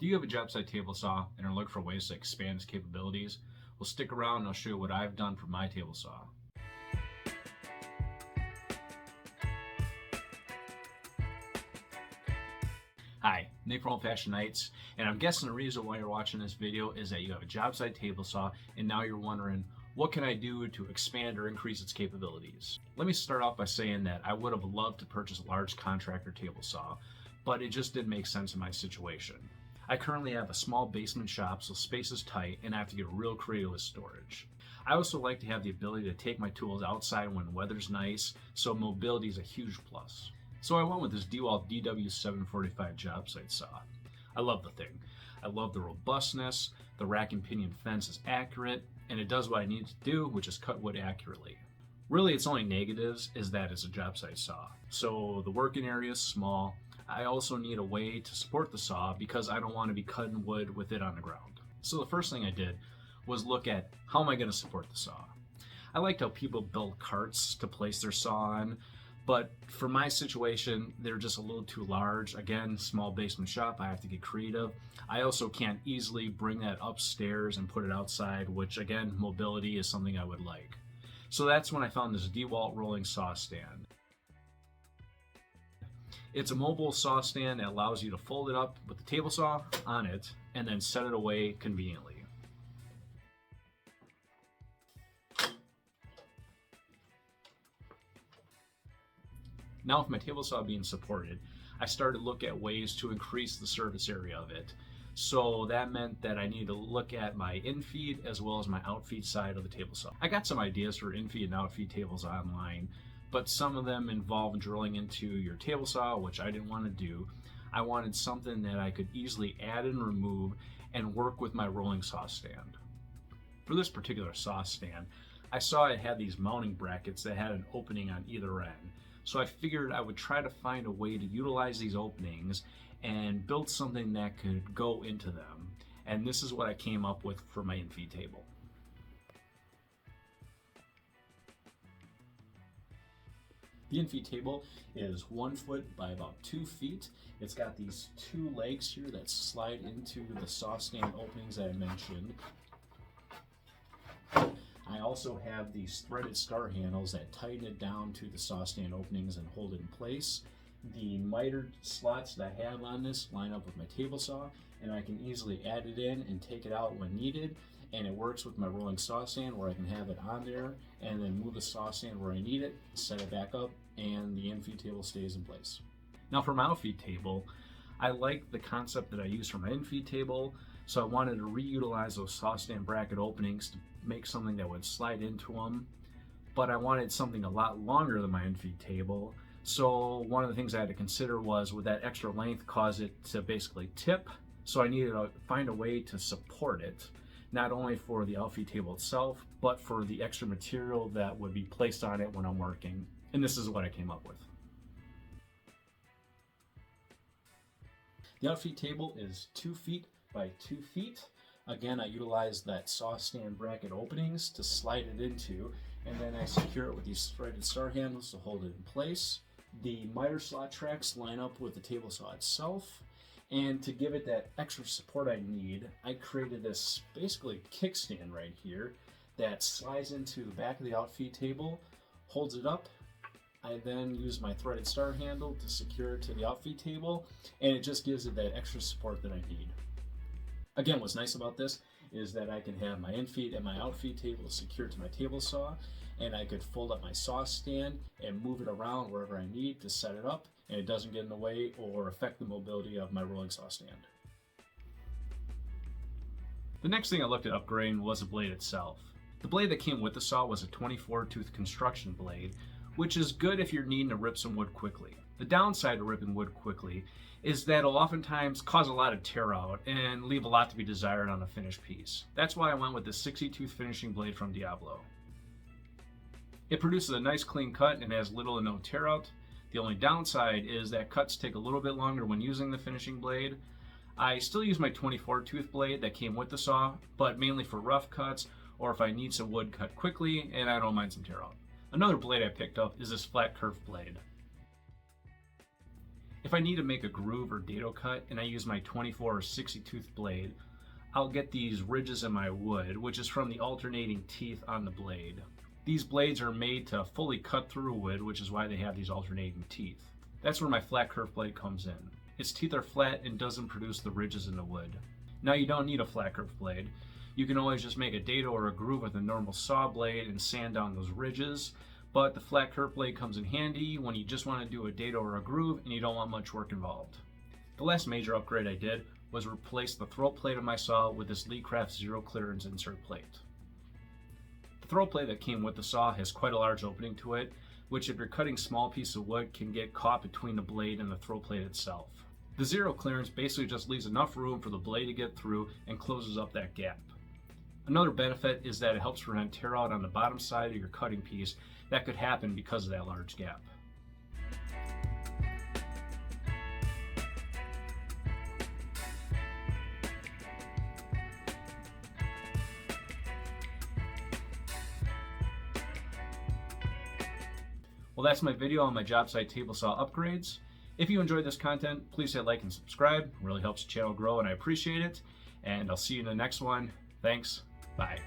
Do you have a job site table saw and are looking for ways to expand its capabilities? Well, stick around and I'll show you what I've done for my table saw. Hi, Nick from Old Fashioned Nights, and I'm guessing the reason why you're watching this video is that you have a job site table saw and now you're wondering, what can I do to expand or increase its capabilities? Let me start off by saying that I would have loved to purchase a large contractor table saw, but it just didn't make sense in my situation. I currently have a small basement shop, so space is tight and I have to get real creative with storage. I also like to have the ability to take my tools outside when the weather's nice, so mobility is a huge plus. So I went with this Dewalt DW745 job site saw. I love the thing. I love the robustness, the rack and pinion fence is accurate, and it does what I need to do, which is cut wood accurately. Really, its only negatives is that it's a job site saw. So the working area is small. I also need a way to support the saw because I don't want to be cutting wood with it on the ground. So the first thing I did was look at how am I going to support the saw. I liked how people build carts to place their saw on, but for my situation, they're just a little too large. Again, small basement shop, I have to get creative. I also can't easily bring that upstairs and put it outside, which again, mobility is something I would like. So that's when I found this Dewalt rolling saw stand. It's a mobile saw stand that allows you to fold it up with the table saw on it and then set it away conveniently. Now with my table saw being supported, I started to look at ways to increase the surface area of it. So that meant that I needed to look at my infeed as well as my outfeed side of the table saw. I got some ideas for infeed and outfeed tables online, but some of them involve drilling into your table saw, which I didn't want to do. I wanted something that I could easily add and remove and work with my rolling saw stand. For this particular saw stand, I saw it had these mounting brackets that had an opening on either end. So I figured I would try to find a way to utilize these openings and build something that could go into them. And this is what I came up with for my infeed table. The infeed table is 1 foot by about 2 feet. It's got these 2 legs here that slide into the saw stand openings that I mentioned. I also have these threaded star handles that tighten it down to the saw stand openings and hold it in place. The mitered slots that I have on this line up with my table saw, and I can easily add it in and take it out when needed. And it works with my rolling saw stand where I can have it on there and then move the saw stand where I need it, set it back up, and the infeed table stays in place. Now for my outfeed table, I like the concept that I use for my infeed table, so I wanted to reutilize those saw stand bracket openings to make something that would slide into them, but I wanted something a lot longer than my infeed table. So one of the things I had to consider was, would that extra length cause it to basically tip? So I needed to find a way to support it, not only for the outfeed table itself, but for the extra material that would be placed on it when I'm working. And this is what I came up with. The outfeed table is 2 feet by 2 feet. Again, I utilize that saw stand bracket openings to slide it into, and then I secure it with these threaded star handles to hold it in place. The miter slot tracks line up with the table saw itself, and to give it that extra support I need, I created this basically kickstand right here that slides into the back of the outfeed table, holds it up. I then use my threaded star handle to secure it to the outfeed table, and it just gives it that extra support that I need. Again, what's nice about this is that I can have my infeed and my outfeed table secured to my table saw, and I could fold up my saw stand and move it around wherever I need to set it up, and it doesn't get in the way or affect the mobility of my rolling saw stand. The next thing I looked at upgrading was the blade itself. The blade that came with the saw was a 24-tooth construction blade, which is good if you're needing to rip some wood quickly. The downside of ripping wood quickly is that it'll oftentimes cause a lot of tear out and leave a lot to be desired on a finished piece. That's why I went with the 60-tooth finishing blade from Diablo. It produces a nice clean cut and has little to no tear out. The only downside is that cuts take a little bit longer when using the finishing blade. I still use my 24-tooth blade that came with the saw, but mainly for rough cuts or if I need some wood cut quickly and I don't mind some tear out. Another blade I picked up is this flat kerf blade. If I need to make a groove or dado cut and I use my 24 or 60 tooth blade, I'll get these ridges in my wood, which is from the alternating teeth on the blade. These blades are made to fully cut through wood, which is why they have these alternating teeth. That's where my flat kerf blade comes in. Its teeth are flat and doesn't produce the ridges in the wood. Now you don't need a flat kerf blade. You can always just make a dado or a groove with a normal saw blade and sand down those ridges, but the flat kerf blade comes in handy when you just want to do a dado or a groove and you don't want much work involved. The last major upgrade I did was replace the throat plate of my saw with this Leecraft zero clearance insert plate. The throat plate that came with the saw has quite a large opening to it, which if you're cutting small pieces of wood can get caught between the blade and the throat plate itself. The zero clearance basically just leaves enough room for the blade to get through and closes up that gap. Another benefit is that it helps prevent tear out on the bottom side of your cutting piece that could happen because of that large gap. Well, that's my video on my job site table saw upgrades. If you enjoyed this content, please hit like and subscribe. It really helps the channel grow and I appreciate it. And I'll see you in the next one. Thanks. Bye.